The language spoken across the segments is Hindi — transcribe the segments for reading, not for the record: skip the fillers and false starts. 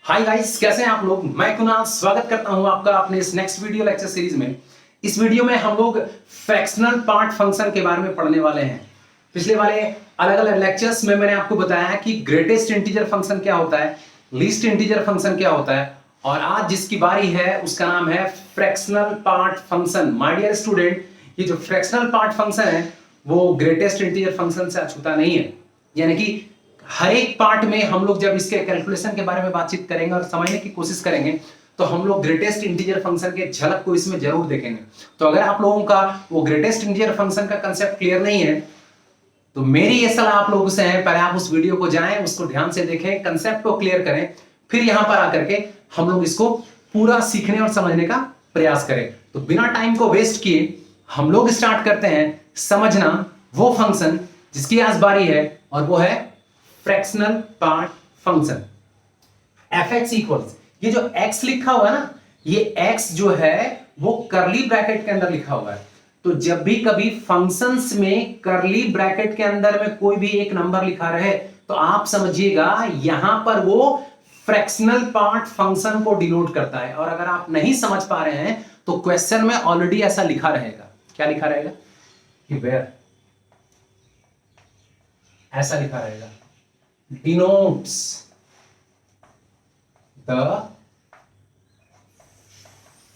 हाय गाइस, कैसे हैं आप लोग। मैं कुणाल स्वागत करता हूं आपका अपने इस नेक्स्ट वीडियो लेक्चर सीरीज में। इस वीडियो में हम लोग फ्रैक्शनल पार्ट फंक्शन के बारे में पढ़ने वाले हैं। पिछले वाले अलग अलग लेक्चर्स में मैंने आपको बताया कि ग्रेटेस्ट इंटीजर फंक्शन क्या होता है, लीस्ट इंटीजर फंक्शन क्या होता है, और आज जिसकी बारी है उसका नाम है fractional part function. My dear student, ये जो फ्रैक्शनल पार्ट फंक्शन है वो ग्रेटेस्ट इंटीजर फंक्शन से अछूता नहीं है। यानी कि हर एक पार्ट में हम लोग जब इसके कैलकुलेशन के बारे में बातचीत करेंगे और समझने की कोशिश करेंगे तो हम लोग ग्रेटेस्ट इंटीजर फंक्शन के झलक को इसमें जरूर देखेंगे। तो अगर आप लोगों का वो ग्रेटेस्ट इंटीजर फंक्शन का कंसेप्ट क्लियर नहीं है तो मेरी ये सलाह आप लोगों से है, पहले आप उस वीडियो को जाएं, उसको ध्यान से देखें, कंसेप्ट को क्लियर करें, फिर यहां पर आकर के हम लोग इसको पूरा सीखने और समझने का प्रयास करें। तो बिना टाइम को वेस्ट किए हम लोग स्टार्ट करते हैं समझना वो फंक्शन जिसकी आज बारी है, और वो है fractional part function. fx equals, ये जो x लिखा हुआ है ना, ये x जो है वो करली ब्रैकेट के अंदर लिखा हुआ है। तो जब भी कभी फंक्शंस में करली ब्रैकेट के अंदर में कोई भी एक नंबर लिखा रहे तो आप समझिएगा यहां पर वो फ्रैक्शनल पार्ट फंक्शन को डिनोट करता है। और अगर आप नहीं समझ पा रहे हैं तो क्वेश्चन में ऑलरेडी ऐसा लिखा रहेगा। क्या लिखा रहेगा कि वेयर, ऐसा लिखा रहेगा, denotes the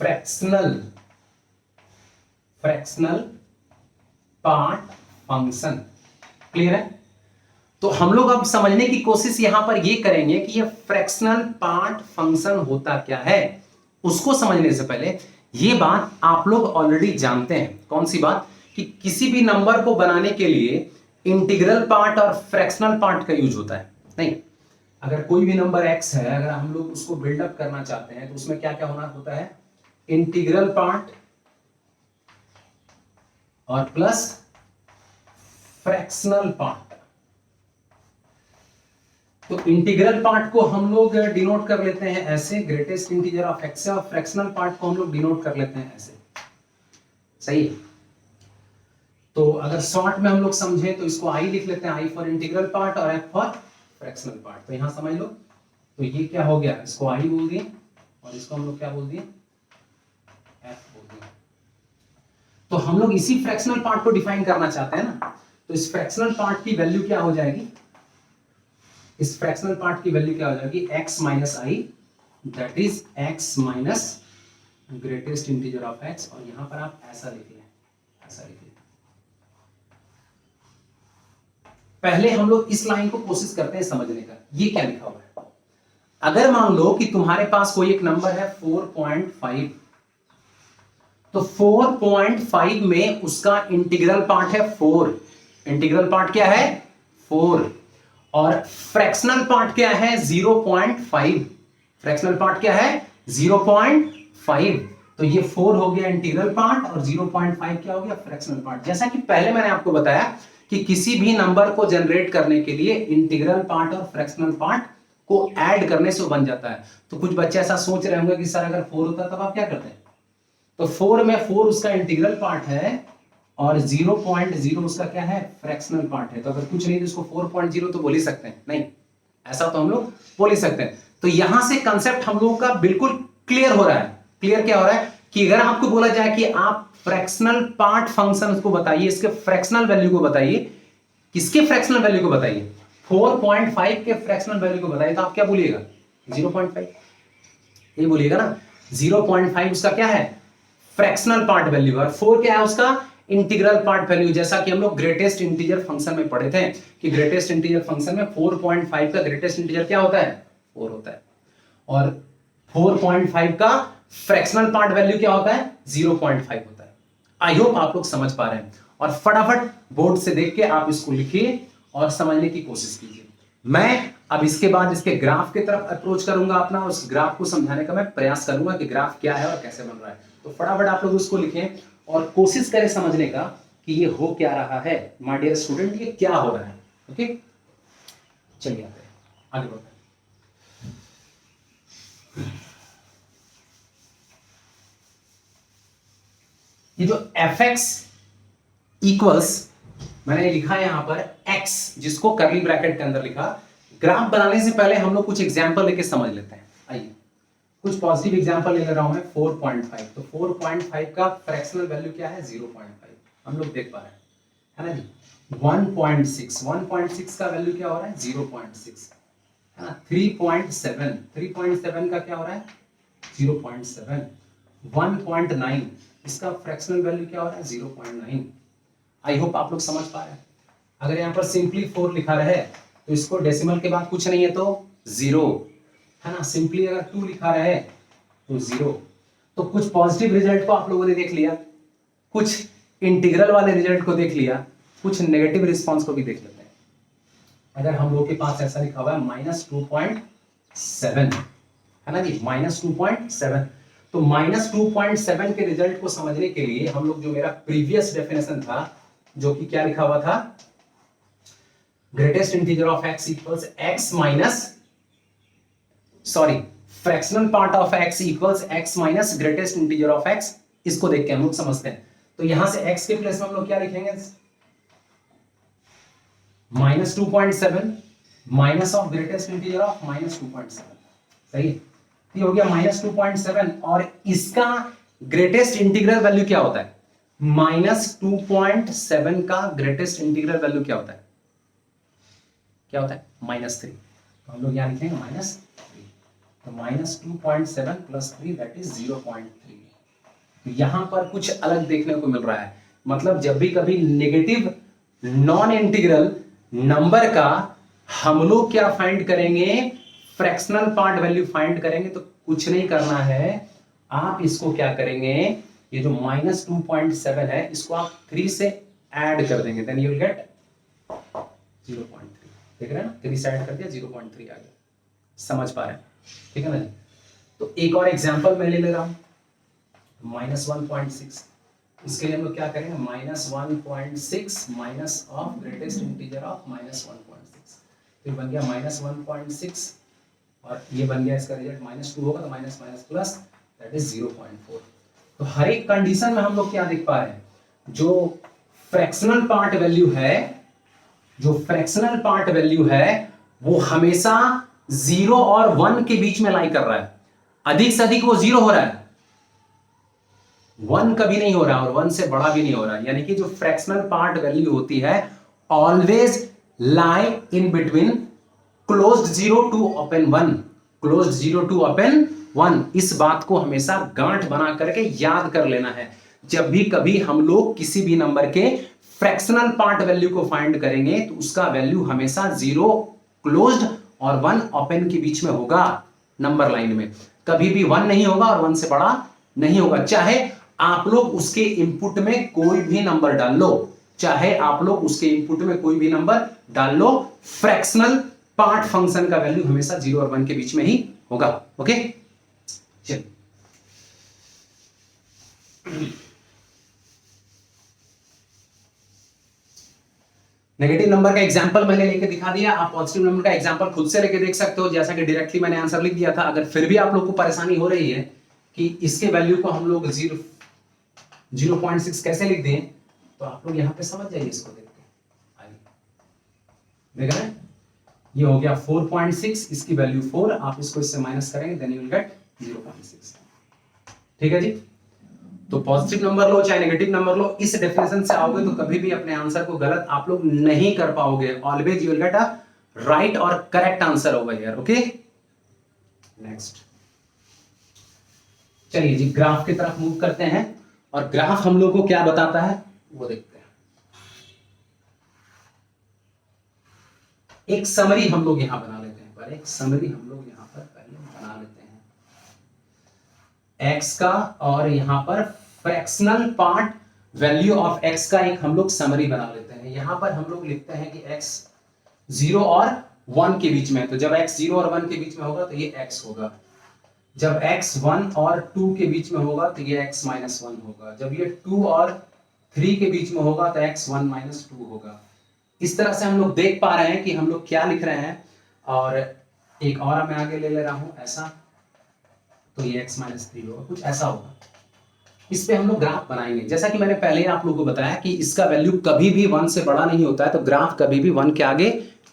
fractional part function। Clear है? तो हम लोग अब समझने की कोशिश यहां पर ये करेंगे कि ये फ्रैक्शनल पार्ट फंक्शन होता क्या है। उसको समझने से पहले ये बात आप लोग ऑलरेडी जानते हैं। कौन सी बात? कि किसी भी नंबर को बनाने के लिए इंटीग्रल पार्ट और फ्रैक्शनल पार्ट का यूज होता है। नहीं, अगर कोई भी नंबर x है, अगर हम लोग उसको बिल्डअप करना चाहते हैं तो उसमें क्या क्या होना होता है? इंटीग्रल पार्ट और प्लस फ्रैक्शनल पार्ट। तो इंटीग्रल पार्ट को हम लोग डिनोट कर लेते हैं ऐसे, ग्रेटेस्ट इंटीजर ऑफ x, और फ्रैक्शनल पार्ट को हम लोग डिनोट कर लेते हैं ऐसे। सही है? तो अगर शॉर्ट में हम लोग समझे तो इसको i लिख लेते हैं, i फॉर इंटीग्रल पार्ट और f फॉर फ्रैक्शनल पार्ट। तो यहां समझ लो, तो ये क्या हो गया, इसको i बोल दिए और इसको हम लोग क्या बोल दिए, f बोल दिए। तो हम लोग इसी फ्रैक्शनल पार्ट को डिफाइन करना चाहते हैं ना, तो इस फ्रैक्शनल पार्ट की वैल्यू क्या हो जाएगी, इस फ्रैक्शनल पार्ट की वैल्यू क्या हो जाएगी, x minus I, that is x minus greatest integer of x। और यहां पर आप ऐसा लिख लें, ऐसा लिख लें। पहले हम लोग इस लाइन को कोशिश करते हैं समझने का, ये क्या लिखा हुआ है। अगर मान लो कि तुम्हारे पास कोई एक नंबर है 4.5, तो 4.5 में उसका इंटीग्रल पार्ट है 4। इंटीग्रल पार्ट क्या है? 4। और फ्रैक्शनल पार्ट क्या है? 0.5। फ्रैक्शनल पार्ट क्या है? 0.5। तो ये 4 हो गया इंटीग्रल पार्ट और 0.5 क्या हो गया? Fractional part. जैसा कि पहले मैंने आपको बताया कि किसी भी नंबर को जनरेट करने के लिए इंटीग्रल पार्ट और फ्रैक्शनल पार्ट को ऐड करने से बन जाता है। तो कुछ बच्चे ऐसा सोच रहे होंगे कि सर अगर 4 होता तब आप क्या करते हैं? तो 4 में 4 उसका इंटीग्रल पार्ट है और 0.0 उसका क्या है? फ्रैक्शनल पार्ट है। तो अगर कुछ नहीं तो इसको 4.0 तो बोल ही सकते हैं। नहीं, ऐसा तो हम लोग बोल ही सकते हैं। तो यहां से कंसेप्ट हम लोगों का बिल्कुल क्लियर हो रहा है। क्लियर क्या हो रहा है कि अगर आपको बोला जाए कि आप फ्रैक्शनल पार्ट फंक्शन को बताइए, इसके फ्रैक्शनल वैल्यू को बताइए, किसके फ्रैक्शनल वैल्यू को बताइए, 4.5 के फ्रैक्शनल वैल्यू को बताइए, तो आप क्या बोलिएगा? 0.5 ये बोलिएगा ना। 0.5 उसका क्या है? Fractional part value. और 4 क्या है उसका? Integral part value. जैसा कि हम लोग ग्रेटेस्ट इंटीजर फंक्शन में पढ़े थे कि ग्रेटेस्ट इंटीजर फंक्शन में 4.5 का ग्रेटेस्ट इंटीजर क्या होता है? 4 होता है। और 4.5 का फ्रैक्शनल पार्ट वैल्यू क्या होता है? 0.5 होता है। आई होप आप लोग समझ पा रहे हैं। और फटाफट बोर्ड से देख के आप इसको लिखिए और समझने की कोशिश कीजिए। मैं अब इसके बाद इसके ग्राफ की तरफ अप्रोच करूंगा अपना, उस ग्राफ को समझाने का मैं प्रयास करूंगा कि ग्राफ क्या है और कैसे बन रहा है। तो फटाफट आप लोग उसको लिखें और कोशिश करें समझने का कि ये हो क्या रहा है। माय डियर स्टूडेंट, ये क्या हो रहा है। ओके, चलिए आते हैं, आगे बढ़ते हैं। ये जो fx इक्वल्स मैंने लिखा है यहां पर x, जिसको करली ब्रैकेट के अंदर लिखा। ग्राफ बनाने से पहले हम लोग कुछ एग्जांपल लेके समझ लेते हैं। आइए कुछ पॉजिटिव एग्जांपल ले रहा हूं मैं। 4.5, तो 4.5 का फ्रैक्शनल वैल्यू क्या है? 0.5, हम लोग देख पा रहे हैं, है ना जी। 1.6 का वैल्यू क्या हो रहा है? 0.6, है ना। 3.7 का क्या हो रहा है? 0.7। 1.9 इसका फ्रैक्शनल वैल्यू क्या हो रहा है? 0.9। आई होप आप लोग समझ पा रहे हैं। अगर यहाँ पर सिंपली 4 लिखा रहे तो इसको डेसिमल के बाद कुछ नहीं है तो 0, है ना। सिंपली अगर 2 लिखा रहे तो 0। तो कुछ पॉजिटिव रिजल्ट को आप लोगों ने देख लिया, कुछ इंटीग्रल वाले रिजल्ट को देख लिया, कुछ नेगेटिव रिस्पॉन्स को भी देख लेते हैं। अगर हम लोग के पास ऐसा लिखा हुआ है -2.7, है ना जी, -2.7, तो -2.7 के रिजल्ट को समझने के लिए हम लोग, जो मेरा प्रीवियस डेफिनेशन था, जो कि क्या लिखा हुआ था, greatest integer of x equals x minus, sorry, fractional part of x equals x minus greatest integer of x, इसको देख के हम लोग समझते हैं। तो यहां से x के प्लेस में हम लोग क्या लिखेंगे? -2.7 minus of greatest integer of -2.7, सही है। ये हो गया -2.7, और इसका ग्रेटेस्ट इंटीग्रल वैल्यू क्या होता है? -2.7 का ग्रेटेस्ट इंटीग्रल वैल्यू क्या होता है? क्या होता है? -3। तो हम लोग यहां लिखेंगे -3, तो -2.7 + 3 दैट इज 0.3। तो यहां पर कुछ अलग देखने को मिल रहा है। मतलब जब भी कभी नेगेटिव नॉन इंटीग्रल नंबर का हम लोग क्या फाइंड करेंगे? फ्रैक्शनल पार्ट वैल्यू फाइंड करेंगे। तो कुछ नहीं करना है, आप इसको क्या करेंगे, ये जो -2.7 है इसको आप 3 से ऐड कर देंगे, देन यू विल गेट 0.3। देख रहे हैं ना, 3 से ऐड कर दिया, 0.3 आ गया। समझ पा रहे हैं? ठीक है ना जी। तो एक और एग्जांपल मैं ले रहा हूं, -1.6। इसके लिए हम लोग क्या करेंगे? -1.6 minus of greatest integer of -1.6, तो बन गया -1.6, और ये बन गया इसका रिजल्ट -2 होगा, तो minus minus plus that is 0.4। तो हर एक कंडीशन में हम लोग क्या देख पा रहे हैं? जो फ्रैक्शनल पार्ट वैल्यू है, जो फ्रैक्शनल पार्ट वैल्यू है वो हमेशा 0 और 1 के बीच में लाई कर रहा है। अधिक से अधिक वो 0 हो रहा है, 1 कभी नहीं हो रहा और 1 से बड़ा भी नहीं हो रहा। यानी कि जो फ्रैक्शनल पार्ट वैल्यू होती है always lie in between closed 0 to open 1, closed 0 to open 1। इस बात को हमेशा गांठ बना करके याद कर लेना है। जब भी कभी हम लोग किसी भी नंबर के फ्रैक्शनल पार्ट वैल्यू को फाइंड करेंगे तो उसका वैल्यू हमेशा 0 क्लोज्ड और 1 ओपन के बीच में होगा। नंबर लाइन में कभी भी 1 नहीं होगा और 1 से बड़ा नहीं होगा। चाहे आप लोग उसके इनपुट में कोई भी नंबर डाल लो, चाहे आप लोग उसके इनपुट में कोई भी नंबर डाल लो, फ्रैक्शनल पार्ट फंक्शन का वैल्यू हमेशा 0 और 1 के बीच में ही होगा। ओके, चलिए नेगेटिव नंबर का एग्जांपल मैंने लेके दिखा दिया। आप पॉजिटिव नंबर का एग्जांपल खुद से लेके देख सकते हो, जैसा कि डायरेक्टली मैंने आंसर लिख दिया था। अगर फिर भी आप लोग को परेशानी हो रही है कि इसके वैल्यू को हम लोग 0.6 कैसे लिख दें, तो आप लोग यहां पे समझ जाइए इसको देख के। आइए देख रहे हैं, ये हो गया 4.6, इसकी वैल्यू 4, आप इसको इससे माइनस करेंगे देन यू विल गेट 0.6। ठीक है जी। तो पॉजिटिव नंबर लो चाहे नेगेटिव नंबर लो, इस डेफिनेशन से आओगे तो कभी भी अपने आंसर को गलत आप लोग नहीं कर पाओगे। Always you will get a right और correct answer over here. Okay, next चलिए जी ग्राफ की तरफ मूव करते हैं, और ग्राफ हम लोग को क्या बताता है वो देखते हैं। एक समरी हम लोग यहां बना लेते हैं, पर एक समरी हम लोग यहां पर पहले बना लेते हैं x का, और यहां पर fractional part value of x का एक हम लोग समरी बना लेते हैं। यहां पर हम लोग लिखते हैं कि x 0 और 1 के बीच में, तो जब x 0 और 1 के बीच में होगा तो ये x होगा, जब x 1 और 2 के बीच में होगा तो ये x माइनस 1 होगा, जब ये 2 और 3 के बीच में होगा तो x 1 माइनस 2 होगा। इस तरह से हम लोग देख पा रहे हैं कि हम लोग क्या लिख रहे हैं। और एक और मैं आगे ले रहा हूं ऐसा, तो ये x माइनस 3 होगा, कुछ ऐसा होगा। इस पे हम लोग ग्राफ बनाएंगे। जैसा कि मैंने पहले ही आप लोगों को बताया कि इसका वैल्यू कभी भी 1 से बड़ा नहीं होता है, तो ग्राफ कभी भी 1 के आगे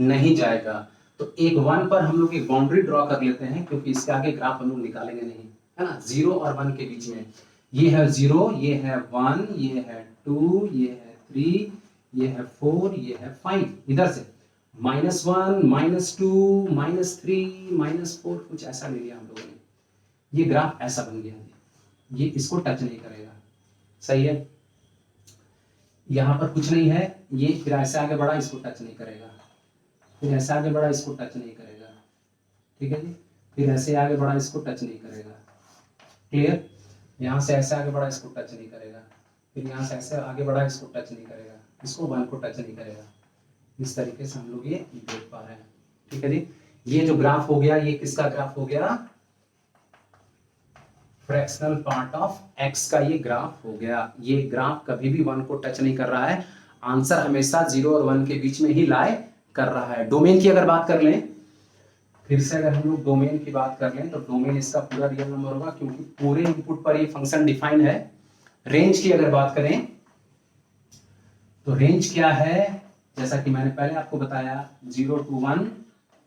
नहीं जाएगा। तो एक 1 पर हम लोग एक बाउंड्री ड्रॉ कर लेते हैं, क्योंकि इसके आगे ग्राफ हम लोग निकालेंगे नहीं, है ना। 0 और 1 के बीच में ये है 0, ये है 1, ये है 2, ये है 3, ये है 4, ये है 5। इधर से -1, -2, -3, -4 कुछ ऐसा ले लिया हम लोगों ने। ये ग्राफ ऐसा बन गया, ये इसको टच नहीं करेगा, सही है। यहां पर कुछ नहीं है, ये फिर ऐसे आगे बढ़ा, इसको टच नहीं करेगा, फिर ऐसे आगे बढ़ा, इसको टच नहीं करेगा, ठीक है जी। फिर ऐसे आगे बढ़ा, इसको टच नहीं करेगा, क्लियर। यहां से ऐसे आगे बढ़ा, इसको टच नहीं करेगा, फिर यहां से ऐसे आगे बढ़ा, इसको टच नहीं करेगा, इसको 1 को टच नहीं करेगा। इस तरीके से हम लोग ये देख पा रहे हैं, ठीक है जी। ये जो ग्राफ हो गया, ये किसका ग्राफ हो गया, फ्रैक्शनल पार्ट ऑफ x का ये ग्राफ हो गया। ये ग्राफ कभी भी 1 को टच नहीं कर रहा है, आंसर हमेशा 0 और 1 के बीच में ही लाई कर रहा है। डोमेन की अगर बात कर लें, फिर से अगर हम लोग डोमेन की बात कर लें, तो डोमेन इसका पूरा रियल नंबर होगा, क्योंकि पूरे इनपुट पर ये फंक्शन डिफाइन है। रेंज की अगर बात करें, तो रेंज क्या है, जैसा कि मैंने पहले आपको बताया, 0 to 1,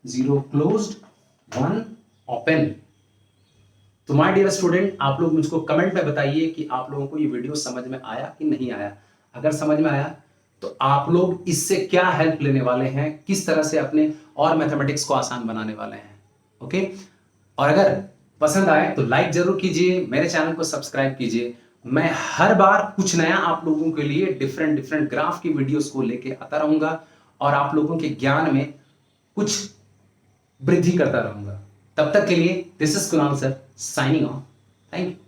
0 क्लोज्ड, 1 ओपन। तो माय डियर स्टूडेंट, आप लोग मुझको कमेंट में बताइए कि आप लोगों को ये वीडियो समझ में आया कि नहीं आया। अगर समझ में आया तो आप लोग इससे क्या हेल्प लेने वाले हैं, किस तरह से अपने और मैथमेटिक्स को आसान बनाने वाले हैं, ओके। और अगर पसंद आए तो लाइक जरूर कीजिए, मेरे चैनल को सब्सक्राइब कीजिए। मैं हर बार कुछ नया आप लोगों के लिए डिफरेंट ग्राफ की वीडियोस को लेके आता रहूंगा और आप लोगों के ज्ञान में कुछ वृद्धि करता रहूंगा। तब तक के लिए this is Kunal sir signing off, thank you.